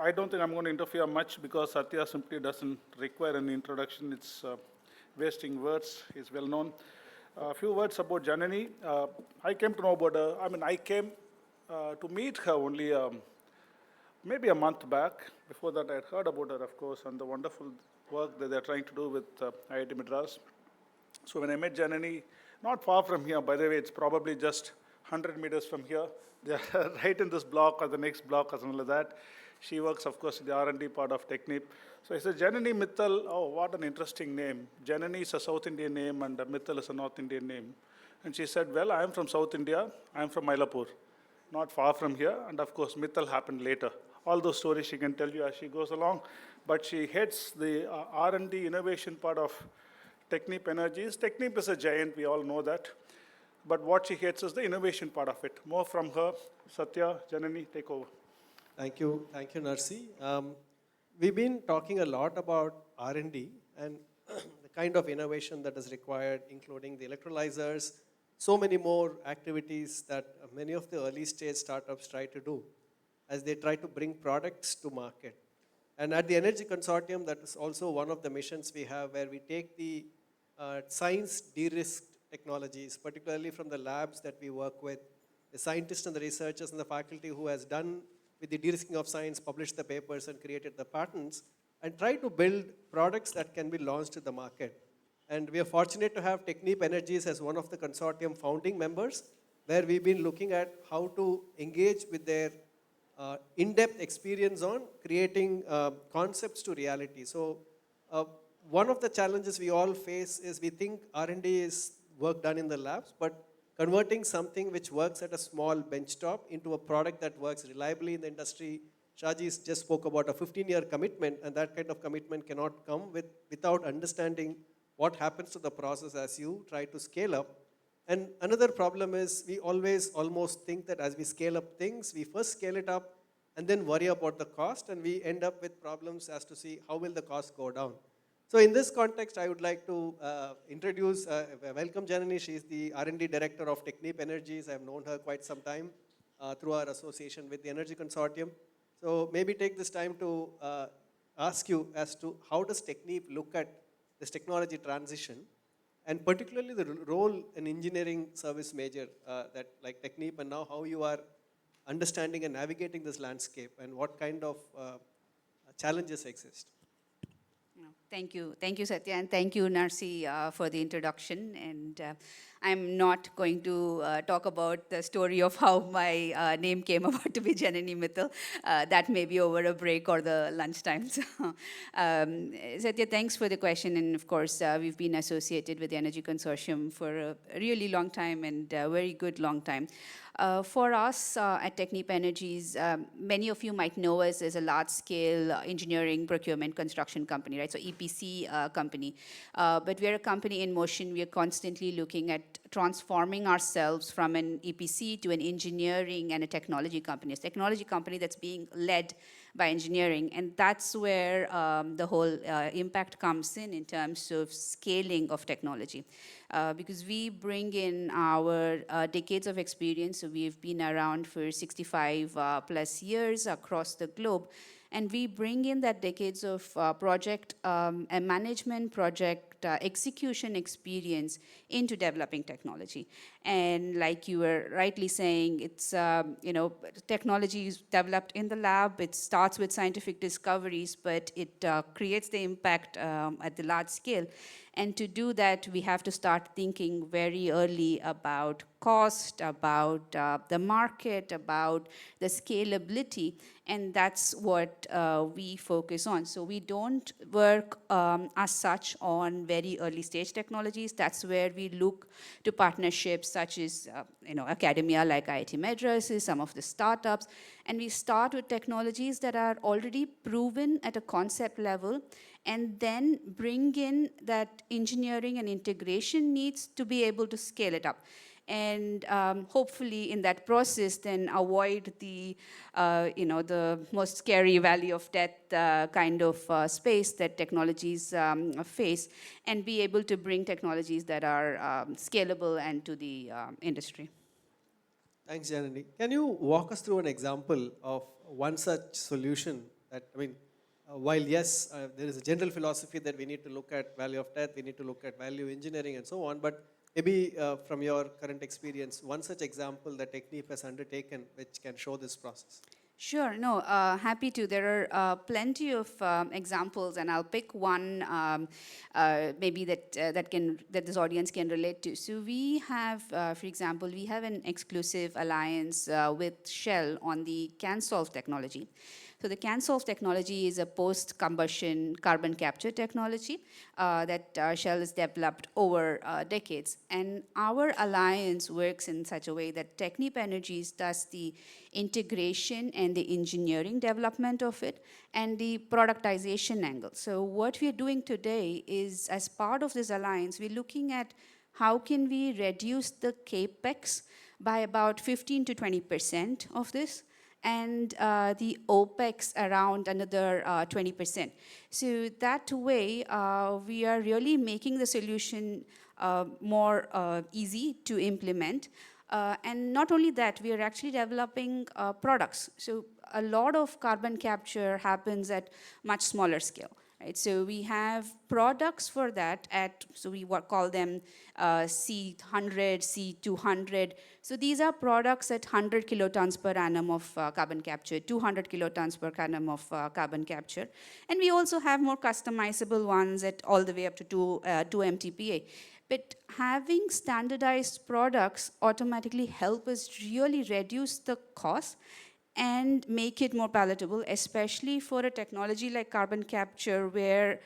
I don't think I'm going to interfere much because Satya simply doesn't require an introduction. It's wasting words. He's well known. A few words about Janani. I came to know about her. I came to meet her only maybe a month back. Before that, I had heard about her, of course, and the wonderful work that they're trying to do with IIT Madras. So when I met Janani, not far from here, by the way, it's probably just 100 meters from here. They're right in this block or the next block or something like that. She works, of course, in the R&D part of Technip. So I said, Janani Mittal, oh, what an interesting name. Janani is a South Indian name and Mittal is a North Indian name. And she said, well, I am from South India. I am from Mylapore, not far from here. And of course, Mittal happened later. All those stories she can tell you as she goes along. But she heads the R&D innovation part of Technip Energies. Technip is a giant, we all know that. But what she heads is the innovation part of it. More from her. Satya, Janani, take over. Thank you, Narsi. We've been talking a lot about R&D and the kind of innovation that is required, including the electrolyzers, so many more activities that many of the early stage startups try to do as they try to bring products to market. And at the Energy Consortium, that is also one of the missions we have where we take the science de-risked technologies, particularly from the labs that we work with, the scientists and the researchers and the faculty who has done with the de-risking of science, published the papers and created the patents, and try to build products that can be launched to the market. And we are fortunate to have Technip Energies as one of the consortium founding members, where we've been looking at how to engage with their in-depth experience on creating concepts to reality. So one of the challenges we all face is we think R&D is work done in the labs, but converting something which works at a small benchtop into a product that works reliably in the industry. Shaji just spoke about a 15-year commitment, and that kind of commitment cannot come without understanding what happens to the process as you try to scale up. And another problem is we always almost think that as we scale up things, we first scale it up and then worry about the cost, and we end up with problems as to see how will the cost go down. So in this context, I would like to welcome Janani. She is the R&D director of Technip Energies. I have known her quite some time through our association with the Energy Consortium. So maybe take this time to ask you as to how does Technip look at this technology transition, and particularly the role in engineering service major that like Technip, and now how you are understanding and navigating this landscape and what kind of challenges exist. Thank you, Satya, and thank you, Narsi, for the introduction. And I'm not going to talk about the story of how my name came about to be Janani Mittal. That may be over a break or the lunch times. Satya, thanks for the question. And of course, we've been associated with the Energy Consortium for a really long time, and a very good long time. For us at Technip Energies, many of you might know us as a large-scale engineering, procurement, construction company, right? So EPC company. But we're a company in motion. We are constantly looking at transforming ourselves from an EPC to an engineering and a technology company. It's a technology company that's being led by engineering, and that's where the whole impact comes in terms of scaling of technology. Because we bring in our decades of experience, so we've been around for 65 plus years across the globe, and we bring in that decades of project and management, project execution experience into developing technology. And like you were rightly saying, it's, technology is developed in the lab. It starts with scientific discoveries, but it creates the impact at the large scale. And to do that, we have to start thinking very early about cost, about the market, about the scalability, and that's what we focus on. So we don't work as such on very early stage technologies. That's where we look to partnerships such as academia like IIT Madras, some of the startups, and we start with technologies that are already proven at a concept level, and then bring in that engineering and integration needs to be able to scale it up. And hopefully in that process then avoid the, the most scary valley of death kind of space that technologies face, and be able to bring technologies that are scalable and to the industry. Thanks, Janani. Can you walk us through an example of one such solution That, I mean, while yes, there is a general philosophy that we need to look at value of death, we need to look at value engineering and so on, but maybe from your current experience, one such example that Technip has undertaken which can show this process. Sure, no, happy to. There are plenty of examples, and I'll pick one maybe that this audience can relate to. So we have, for example, we have an exclusive alliance with Shell on the CANSOLV technology. So the CANSOLV technology is a post-combustion carbon capture technology that Shell has developed over decades. And our alliance works in such a way that Technip Energies does the integration and the engineering development of it and the productization angle. So what we're doing today is, as part of this alliance, we're looking at how can we reduce the CAPEX by about 15 to 20% of this, and the OPEX around another 20%. So that way, we are really making the solution more easy to implement. And not only that, we are actually developing products. So a lot of carbon capture happens at much smaller scale. Right? So we have products for that so we call them C100, C200. So these are products at 100 kilotons per annum of carbon capture, 200 kilotons per annum of carbon capture. And we also have more customizable ones at all the way up to 2 MTPA. But having standardized products automatically help us really reduce the cost and make it more palatable, especially for a technology like carbon capture, where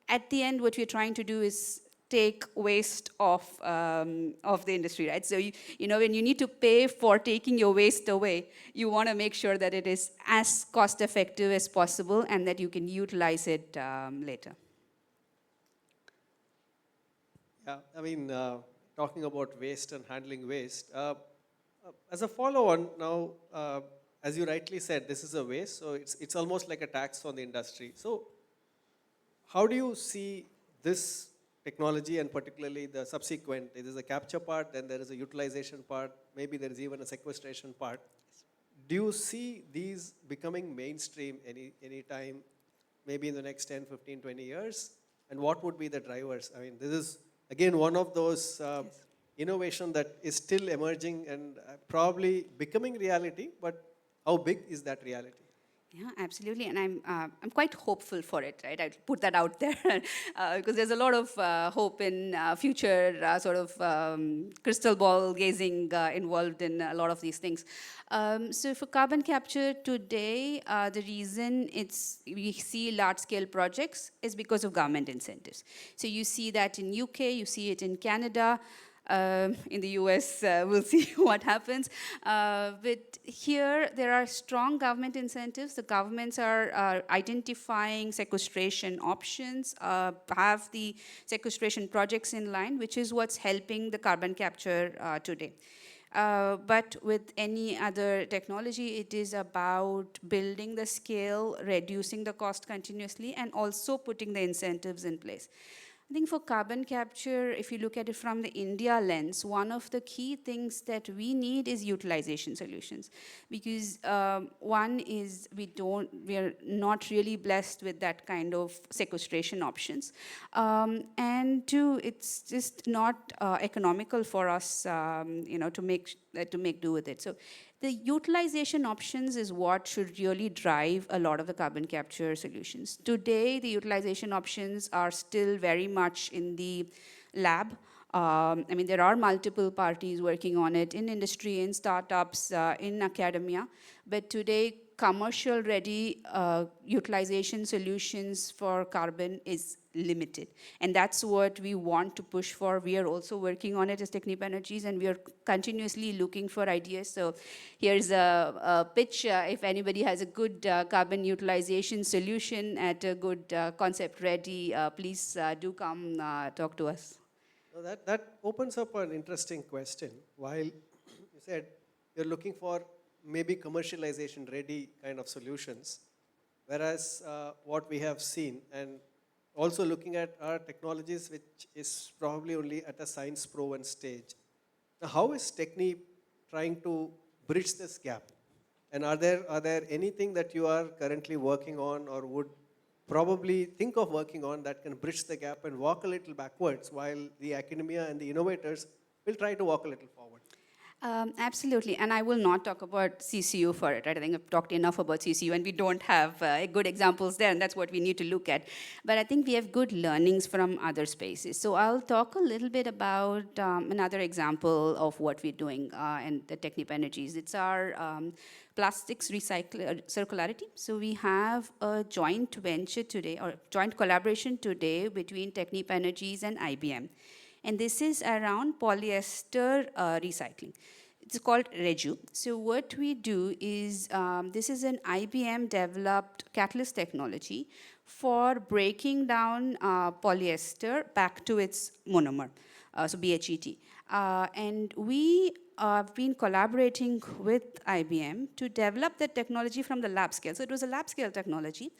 at the end what we're trying to do is take waste of the industry, right? So, you know, when you need to pay for taking your waste away, you want to make sure that it is as cost effective as possible and that you can utilize it later. Yeah, I mean, talking about waste and handling waste, as a follow-on now, as you rightly said, this is a waste, so it's almost like a tax on the industry. So how do you see this technology, and particularly the subsequent, it is a capture part, then there is a utilization part, maybe there is even a sequestration part. Do you see these becoming mainstream any time, maybe in the next 10, 15, 20 years? And what would be the drivers? I mean, this is, again, one of those innovation that is still emerging and probably becoming reality, but how big is that reality? Yeah, absolutely, and I'm quite hopeful for it, right? I'll put that out there because there's a lot of hope in future sort of crystal ball gazing involved in a lot of these things. So for carbon capture today, the reason we see large-scale projects is because of government incentives. So you see that in UK, you see it in Canada. In the US, we'll see what happens. But here, there are strong government incentives. The governments are identifying sequestration options, have the sequestration projects in line, which is what's helping the carbon capture today. But with any other technology, it is about building the scale, reducing the cost continuously, and also putting the incentives in place. I think for carbon capture, if you look at it from the India lens, one of the key things that we need is utilization solutions. Because one is we are not really blessed with that kind of sequestration options. And two, it's just not economical for us, to make do with it. So the utilization options is what should really drive a lot of the carbon capture solutions. Today, the utilization options are still very much in the lab. I mean, there are multiple parties working on it in industry, in startups, in academia. But today, commercial-ready utilization solutions for carbon is limited. And that's what we want to push for. We are also working on it as Technip Energies, and we are continuously looking for ideas. So here's a pitch. If anybody has a good carbon utilization solution at a good concept ready, please do come talk to us. So that opens up an interesting question. While you said you're looking for maybe commercialization ready kind of solutions, whereas what we have seen, and also looking at our technologies, which is probably only at a science proven stage. Now, how is Technip trying to bridge this gap? And are there anything that you are currently working on or would probably think of working on that can bridge the gap and walk a little backwards while the academia and the innovators will try to walk a little forward? Absolutely, and I will not talk about CCU for it, right? I think I've talked enough about CCU, and we don't have good examples there, and that's what we need to look at. But I think we have good learnings from other spaces. So I'll talk a little bit about another example of what we're doing in the Technip Energies. It's our plastics circularity. So we have a joint venture today, or joint collaboration today between Technip Energies and IBM. And this is around polyester recycling. It's called Reju. So what we do is, this is an IBM developed catalyst technology for breaking down polyester back to its monomer, so BHET. And we have been collaborating with IBM to develop the technology from the lab scale. So it was a lab scale technology.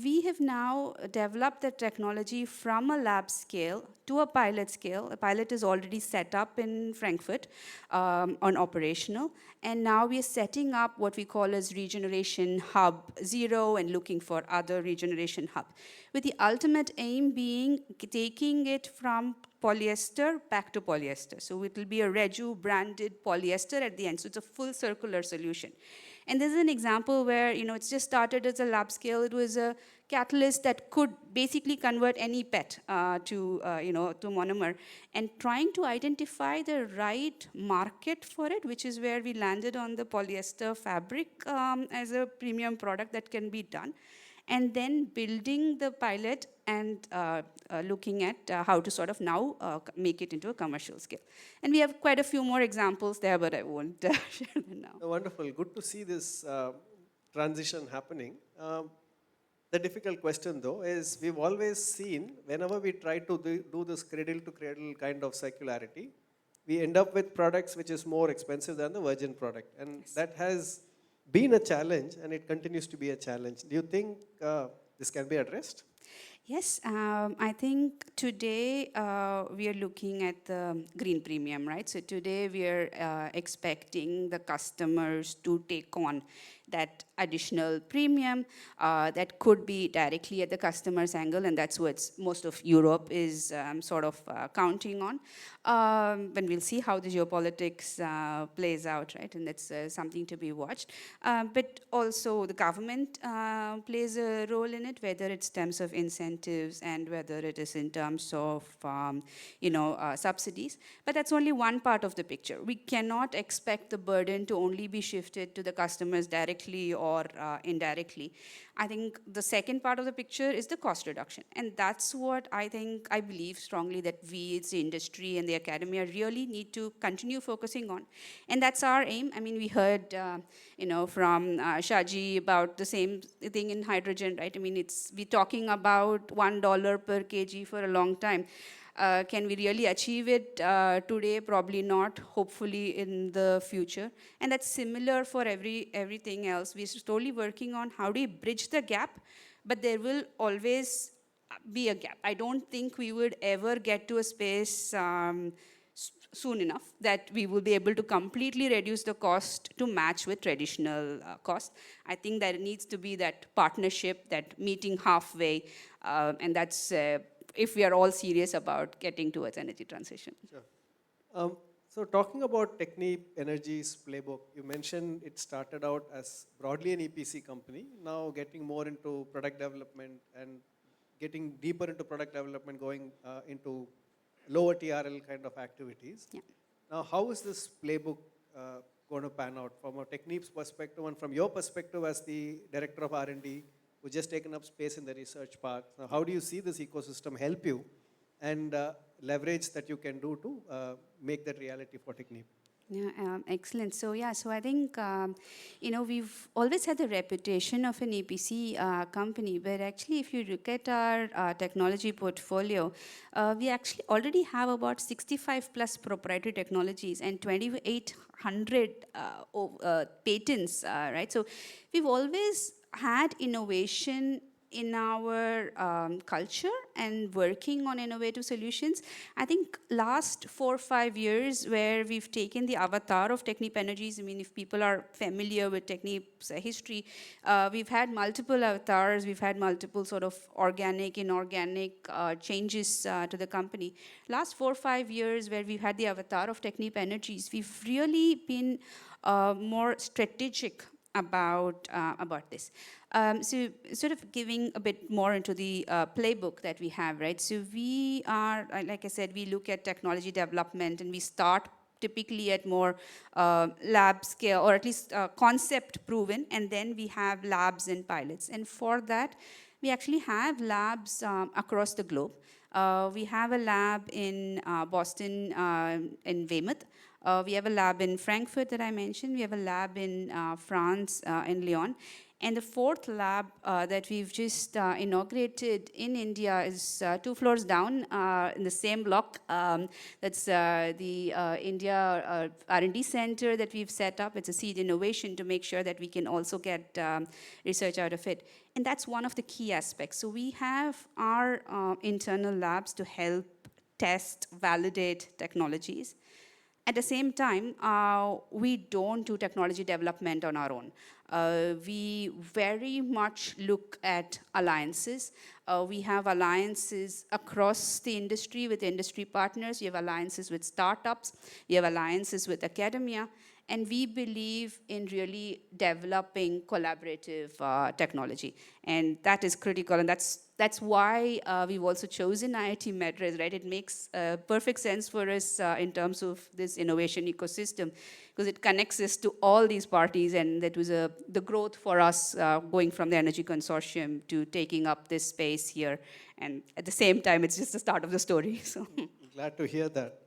We have now developed the technology from a lab scale to a pilot scale. A pilot is already set up in Frankfurt on operational. And now we are setting up what we call as regeneration hub 0 and looking for other regeneration hub, with the ultimate aim being taking it from polyester back to polyester. So it will be a Reju branded polyester at the end. So it's a full circular solution. And this is an example where, it's just started as a lab scale. It was a catalyst that could basically convert any PET to monomer, and trying to identify the right market for it, which is where we landed on the polyester fabric as a premium product that can be done. And then building the pilot and looking at how to sort of now make it into a commercial scale. And we have quite a few more examples there, but I won't share them now. Wonderful. Good to see this transition happening. The difficult question, though, is we've always seen whenever we try to do this cradle-to-cradle kind of circularity, we end up with products which is more expensive than the virgin product. And yes, that has been a challenge, and it continues to be a challenge. Do you think this can be addressed? Yes, I think today we are looking at the green premium, right? So today we are expecting the customers to take on that additional premium that could be directly at the customer's angle, and that's what most of Europe is sort of counting on. When we'll see how the geopolitics plays out, right? And that's something to be watched. But also the government plays a role in it, whether it's terms of incentives and whether it is in terms of subsidies. But that's only one part of the picture. We cannot expect the burden to only be shifted to the customers directly or indirectly. I think the second part of the picture is the cost reduction. And that's what I believe strongly that we as the industry and the academia really need to continue focusing on. And that's our aim. I mean, we heard, from Shaji about the same thing in hydrogen, right? I mean, we're talking about $1 per kg for a long time. Can we really achieve it today? Probably not, hopefully in the future. And that's similar for everything else. We're slowly working on how do you bridge the gap, but there will always be a gap. I don't think we would ever get to a space soon enough that we will be able to completely reduce the cost to match with traditional cost. I think that it needs to be that partnership, that meeting halfway, and that's if we are all serious about getting towards energy transition. Sure. So talking about Technip Energies playbook, you mentioned it started out as broadly an EPC company, now getting more into product development and getting deeper into product development, going into lower TRL kind of activities. Yeah. Now, how is this playbook going to pan out from a Technip's perspective and from your perspective as the director of R&D, who's just taken up space in the research park? Now, how do you see this ecosystem help you and leverage that you can do to make that reality for Technip? Yeah, excellent. So I think, we've always had the reputation of an EPC company, but actually if you look at our technology portfolio, we actually already have about 65 plus proprietary technologies and 2,800 patents, right? So we've always had innovation in our culture and working on innovative solutions. I think last 4 or 5 years where we've taken the avatar of Technip Energies, I mean, if people are familiar with Technip's history, we've had multiple avatars, we've had multiple sort of organic, inorganic changes to the company. Last 4 or 5 years where we've had the avatar of Technip Energies, we've really been more strategic about this. So sort of giving a bit more into the playbook that we have, right? So we are, like I said, we look at technology development and we start typically at more lab scale, or at least concept proven, and then we have labs and pilots. And for that, we actually have labs across the globe. We have a lab in Boston, in Weymouth. We have a lab in Frankfurt that I mentioned. We have a lab in France, in Lyon. And the fourth lab that we've just inaugurated in India is 2 floors down in the same block. That's the India R&D center that we've set up. It's a seed innovation to make sure that we can also get research out of it. And that's one of the key aspects. So we have our internal labs to help test, validate technologies. At the same time, we don't do technology development on our own. We very much look at alliances. We have alliances across the industry with industry partners. We have alliances with startups. We have alliances with academia. And we believe in really developing collaborative technology. And that is critical. And that's why we've also chosen IIT Madras, right? It makes perfect sense for us in terms of this innovation ecosystem, because it connects us to all these parties. And that was the growth for us going from the Energy Consortium to taking up this space here. And at the same time, it's just the start of the story. So. Glad to hear that.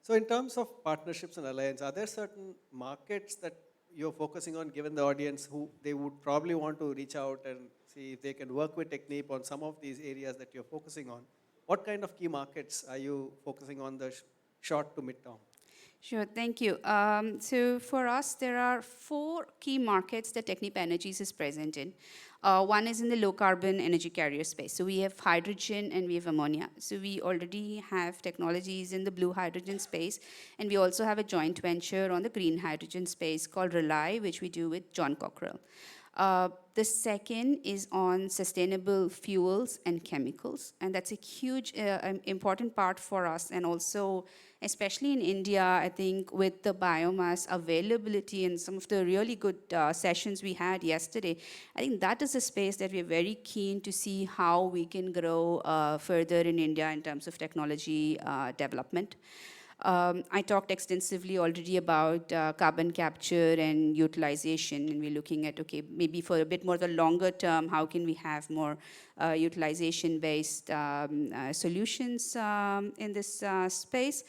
So in terms of partnerships and alliance, are there certain markets that you're focusing on, given the audience who they would probably want to reach out and see if they can work with Technip on some of these areas that you're focusing on? What kind of key markets are you focusing on the short to mid-term? Sure, thank you. So for us, there are 4 key markets that Technip Energies is present in. One is in the low carbon energy carrier space. So we have hydrogen and we have ammonia. So we already have technologies in the blue hydrogen space. And we also have a joint venture on the green hydrogen space called Rely, which we do with John Cockrell. The second is on sustainable fuels and chemicals. And that's a huge, important part for us. And also, especially in India, I think with the biomass availability and some of the really good sessions we had yesterday, I think that is a space that we're very keen to see how we can grow further in India in terms of technology development. I talked extensively already about carbon capture and utilization, and we're looking at, okay, maybe for a bit more the longer term, how can we have more utilization-based solutions in this space?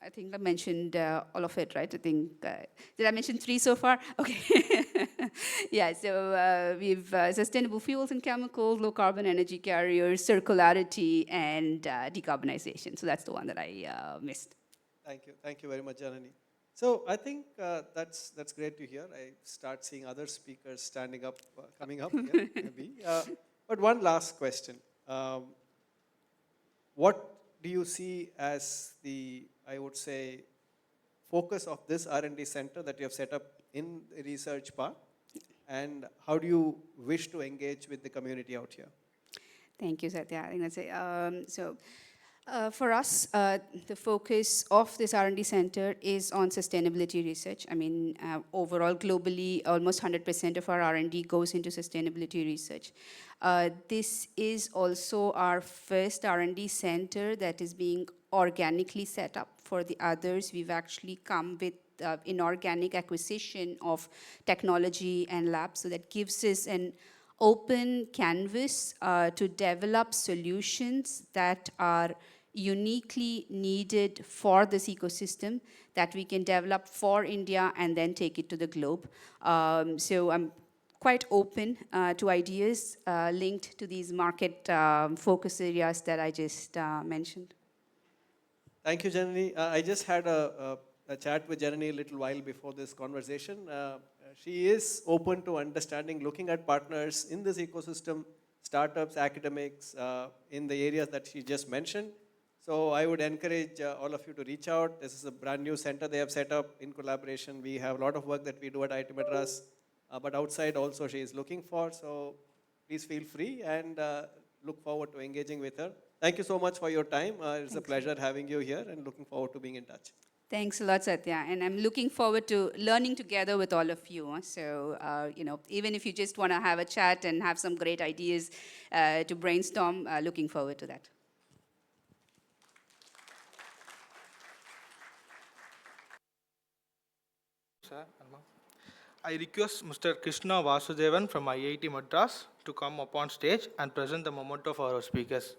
I think I mentioned all of it, right? I think, did I mention 3 so far? Okay. Yeah, so we've sustainable fuels and chemicals, low carbon energy carriers, circularity, and decarbonization. So that's the one that I missed. Thank you very much, Janani. So I think that's great to hear. I start seeing other speakers standing up, coming up, yeah, maybe. But one last question. What do you see as the, I would say, focus of this R&D center that you have set up in the research part? And how do you wish to engage with the community out here? Thank you, Satya. I think that's it. For us, the focus of this R&D center is on sustainability research. I mean, overall, globally, almost 100% of our R&D goes into sustainability research. This is also our first R&D center that is being organically set up. For the others, we've actually come with inorganic acquisition of technology and labs, so that gives us an open canvas to develop solutions that are uniquely needed for this ecosystem, that we can develop for India and then take it to the globe. So I'm quite open to ideas linked to these market focus areas that I just mentioned. Thank you, Janani. I just had a chat with Janani a little while before this conversation. she is open to understanding, looking at partners in this ecosystem, startups, academics, in the areas that she just mentioned. So I would encourage all of you to reach out. This is a brand new center they have set up in collaboration. We have a lot of work that we do at IIT Madras, but outside also she is looking for. So please feel free and look forward to engaging with her. Thank you so much for your time. It's a pleasure having you here and looking forward to being in touch. Thanks a lot, Satya. And I'm looking forward to learning together with all of you. So, even if you just want to have a chat and have some great ideas to brainstorm, looking forward to that. Sir, I request Mr. Krishna Vasudevan from IIT Madras to come upon stage and present the memento for our speakers.